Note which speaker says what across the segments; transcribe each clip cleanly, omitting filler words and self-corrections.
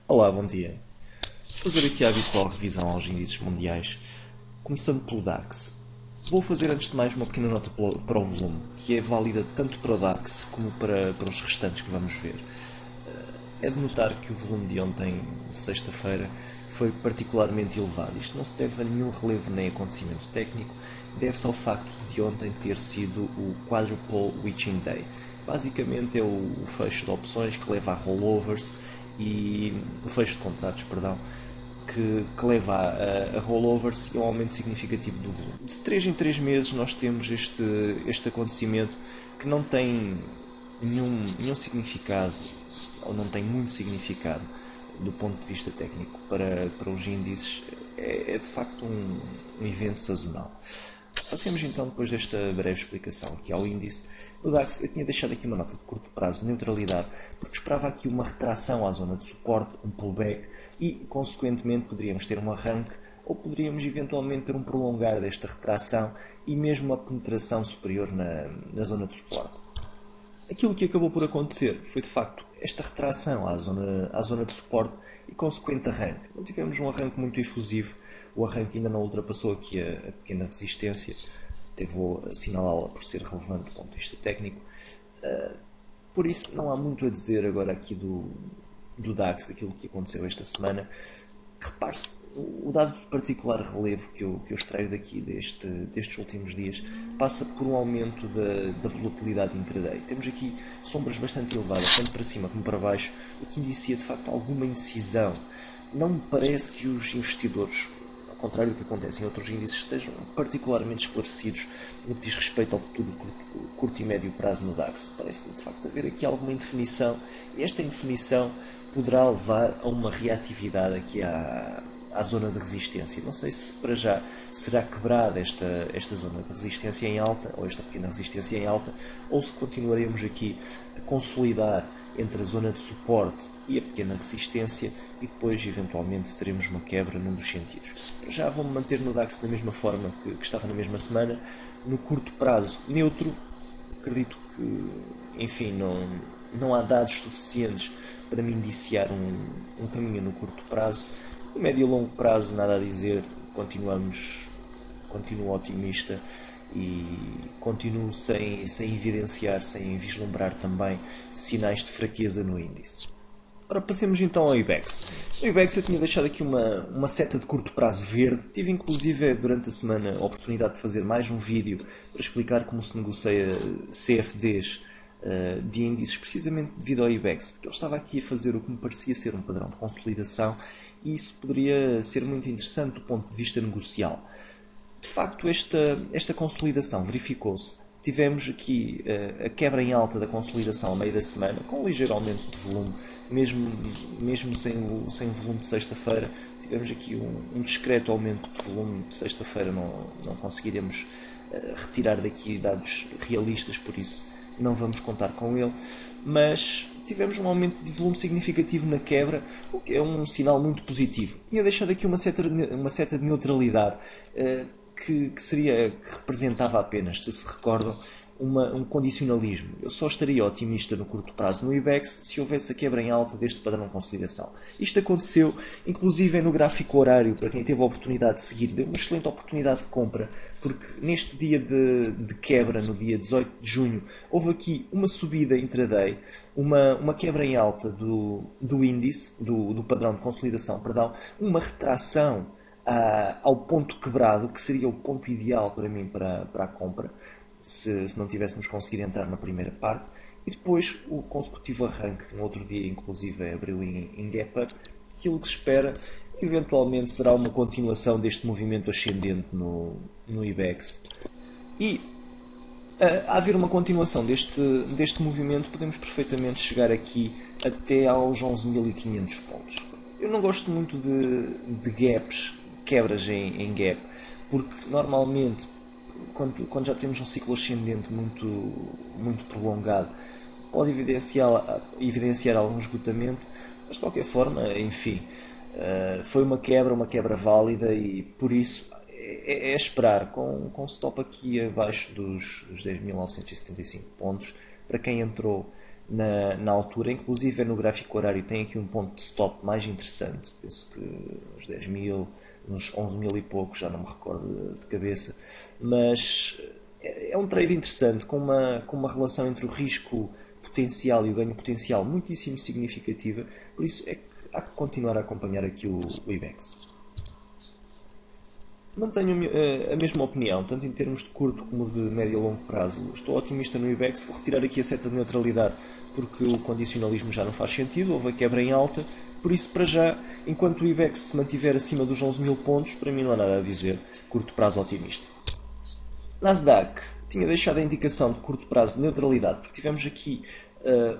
Speaker 1: Olá, bom dia. Vou fazer aqui a habitual revisão aos índices mundiais, começando pelo DAX. Vou fazer antes de mais uma pequena nota para o volume, que é válida tanto para o DAX como para os restantes que vamos ver. É de notar que o volume de ontem, de sexta-feira, foi particularmente elevado. Isto não se deve a nenhum relevo nem acontecimento técnico, deve-se ao facto de ontem ter sido o Quadruple Witching Day. Basicamente é o fecho de opções que leva a rollovers e o fecho de contratos, perdão, que leva a rollovers e a um aumento significativo do volume. De 3 em 3 meses nós temos este acontecimento que não tem nenhum significado, ou não tem muito significado do ponto de vista técnico para os índices. É de facto um evento sazonal. Passemos então, depois desta breve explicação aqui ao índice, no DAX eu tinha deixado aqui uma nota de curto prazo de neutralidade, porque esperava aqui uma retração à zona de suporte, um pullback, e consequentemente poderíamos ter um arranque, ou poderíamos eventualmente ter um prolongar desta retração e mesmo uma penetração superior na zona de suporte. Aquilo que acabou por acontecer foi de facto esta retração à zona de suporte e consequente arranque. Não tivemos um arranque muito efusivo, o arranque ainda não ultrapassou aqui a pequena resistência, vou assinalá-la por ser relevante do ponto de vista técnico. Por isso não há muito a dizer agora aqui do DAX, daquilo que aconteceu esta semana. Repare-se, o dado de particular relevo que eu extraio daqui destes últimos dias passa por um aumento da volatilidade intraday. Temos aqui sombras bastante elevadas, tanto para cima como para baixo, o que indicia de facto alguma indecisão. Não me parece que os investidores, ao contrário do que acontece em outros índices, estejam particularmente esclarecidos no que diz respeito ao futuro curto e médio prazo no DAX. Parece-me de facto haver aqui alguma indefinição, e esta indefinição poderá levar a uma reatividade aqui à zona de resistência. Não sei se para já será quebrada esta zona de resistência em alta, ou esta pequena resistência em alta, ou se continuaremos aqui a consolidar entre a zona de suporte e a pequena resistência e depois eventualmente teremos uma quebra num dos sentidos. Para já vou-me manter no DAX da mesma forma que estava na mesma semana, no curto prazo neutro. Acredito que, enfim, não há dados suficientes para me indiciar um caminho no curto prazo. No médio e longo prazo, nada a dizer, continuo otimista e continuo sem evidenciar, sem vislumbrar também sinais de fraqueza no índice. Ora, passemos então ao IBEX. No IBEX eu tinha deixado aqui uma seta de curto prazo verde. Tive inclusive durante a semana a oportunidade de fazer mais um vídeo para explicar como se negocia CFDs de índices, precisamente devido ao IBEX, porque ele estava aqui a fazer o que me parecia ser um padrão de consolidação e isso poderia ser muito interessante do ponto de vista negocial. De facto, esta consolidação verificou-se. Tivemos aqui a quebra em alta da consolidação ao meio da semana, com um ligeiro aumento de volume, mesmo sem o volume de sexta-feira. Tivemos aqui um discreto aumento de volume de sexta-feira, não conseguiremos retirar daqui dados realistas, por isso não vamos contar com ele, mas tivemos um aumento de volume significativo na quebra, o que é um sinal muito positivo. Tinha deixado aqui uma seta de neutralidade que representava apenas, se recordam, um condicionalismo. Eu só estaria otimista no curto prazo no IBEX se houvesse a quebra em alta deste padrão de consolidação. Isto aconteceu, inclusive no gráfico horário, para quem teve a oportunidade de seguir, deu uma excelente oportunidade de compra, porque neste dia de quebra, no dia 18 de junho, houve aqui uma subida intraday, uma quebra em alta do índice, do padrão de consolidação, perdão, uma retração ao ponto quebrado, que seria o ponto ideal para mim para a compra, se não tivéssemos conseguido entrar na primeira parte, e depois o consecutivo arranque, no outro dia inclusive abriu em gap up. Aquilo que se espera eventualmente será uma continuação deste movimento ascendente no IBEX, e a haver uma continuação deste movimento podemos perfeitamente chegar aqui até aos 11.500 pontos. Eu não gosto muito de gaps, quebras em gap, porque normalmente quando já temos um ciclo ascendente muito prolongado, pode evidenciar algum esgotamento, mas de qualquer forma, enfim, foi uma quebra válida e por isso é esperar, com stop aqui abaixo dos 10.975 pontos, para quem entrou na altura, inclusive no gráfico horário tem aqui um ponto de stop mais interessante, penso que uns 10 mil, uns 11 mil e pouco, já não me recordo de cabeça, mas é um trade interessante, com uma relação entre o risco potencial e o ganho potencial muitíssimo significativa, por isso é que há que continuar a acompanhar aqui o IBEX. Mantenho a mesma opinião, tanto em termos de curto como de médio e longo prazo. Estou otimista no IBEX, vou retirar aqui a seta de neutralidade porque o condicionalismo já não faz sentido, houve a quebra em alta, por isso para já, enquanto o IBEX se mantiver acima dos 11 mil pontos, para mim não há nada a dizer, curto prazo otimista. Nasdaq, tinha deixado a indicação de curto prazo de neutralidade, porque tivemos aqui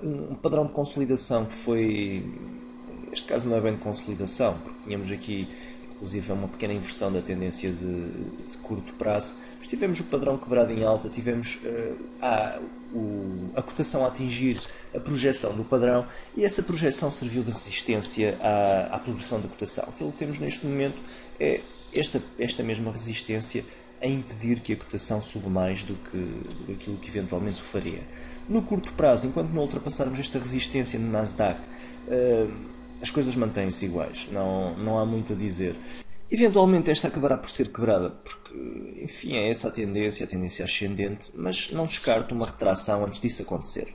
Speaker 1: um padrão de consolidação que foi, neste caso não é bem de consolidação, porque tínhamos aqui inclusive uma pequena inversão da tendência de curto prazo, mas tivemos o padrão quebrado em alta, tivemos a cotação a atingir a projeção do padrão e essa projeção serviu de resistência à progressão da cotação. Aquilo que temos neste momento é esta mesma resistência a impedir que a cotação suba mais do que aquilo que eventualmente o faria. No curto prazo, enquanto não ultrapassarmos esta resistência no Nasdaq, as coisas mantêm-se iguais, não há muito a dizer. Eventualmente esta acabará por ser quebrada, porque, enfim, é essa a tendência ascendente, mas não descarto uma retração antes disso acontecer.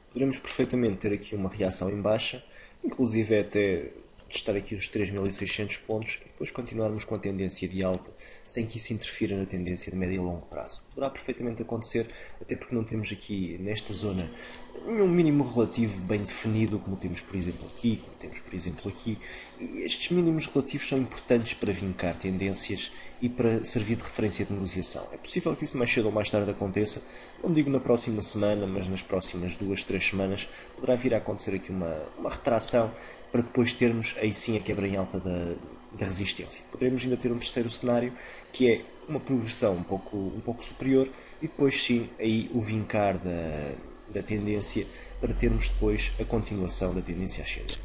Speaker 1: Poderemos perfeitamente ter aqui uma reação em baixa, inclusive até testar aqui os 3.600 pontos e depois continuarmos com a tendência de alta sem que isso interfira na tendência de médio e longo prazo. Poderá perfeitamente acontecer, até porque não temos aqui nesta zona nenhum mínimo relativo bem definido, como temos por exemplo aqui, e estes mínimos relativos são importantes para vincar tendências e para servir de referência de negociação. É possível que isso mais cedo ou mais tarde aconteça, não digo na próxima semana, mas nas próximas 2, 3 semanas poderá vir a acontecer aqui uma retração para depois termos aí sim a quebra em alta da resistência. Poderemos ainda ter um terceiro cenário, que é uma progressão um pouco superior e depois sim aí o vincar da tendência para termos depois a continuação da tendência ascendente.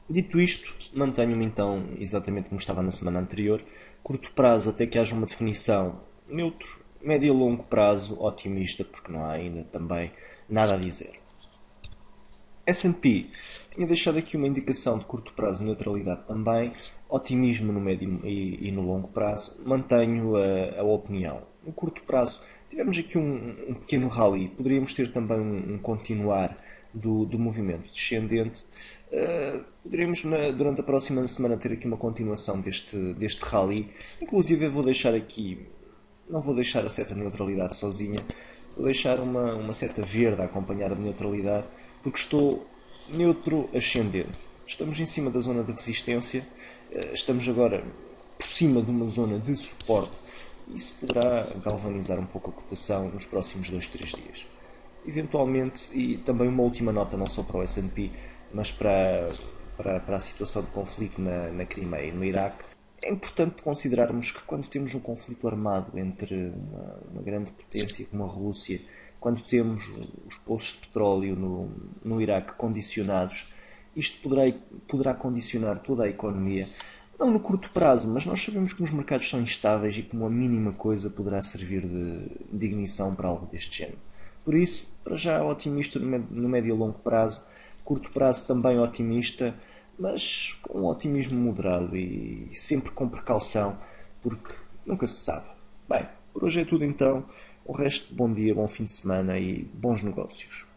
Speaker 1: Dito isto, mantenho-me então exatamente como estava na semana anterior, curto prazo até que haja uma definição neutro, médio e longo prazo otimista, porque não há ainda também nada a dizer. S&P tinha deixado aqui uma indicação de curto prazo de neutralidade também, otimismo no médio e no longo prazo, mantenho a opinião. No curto prazo tivemos aqui um pequeno rally, poderíamos ter também um continuar do movimento descendente, poderíamos durante a próxima semana ter aqui uma continuação deste rally, inclusive eu vou deixar aqui, não vou deixar a seta de neutralidade sozinha, vou deixar uma seta verde a acompanhar a neutralidade, porque estou neutro ascendente. Estamos em cima da zona de resistência, estamos agora por cima de uma zona de suporte. Isso poderá galvanizar um pouco a cotação nos próximos 2, 3 dias. Eventualmente, e também uma última nota, não só para o S&P, mas para a situação de conflito na Crimeia e no Iraque, é importante considerarmos que quando temos um conflito armado entre uma grande potência como a Rússia, quando temos os poços de petróleo no Iraque condicionados, isto poderá condicionar toda a economia, não no curto prazo, mas nós sabemos que os mercados são instáveis e que uma mínima coisa poderá servir de ignição para algo deste género. Por isso, para já otimista no médio e longo prazo, curto prazo também otimista, mas com um otimismo moderado e sempre com precaução, porque nunca se sabe. Bem, por hoje é tudo então. O resto, bom dia, bom fim de semana e bons negócios.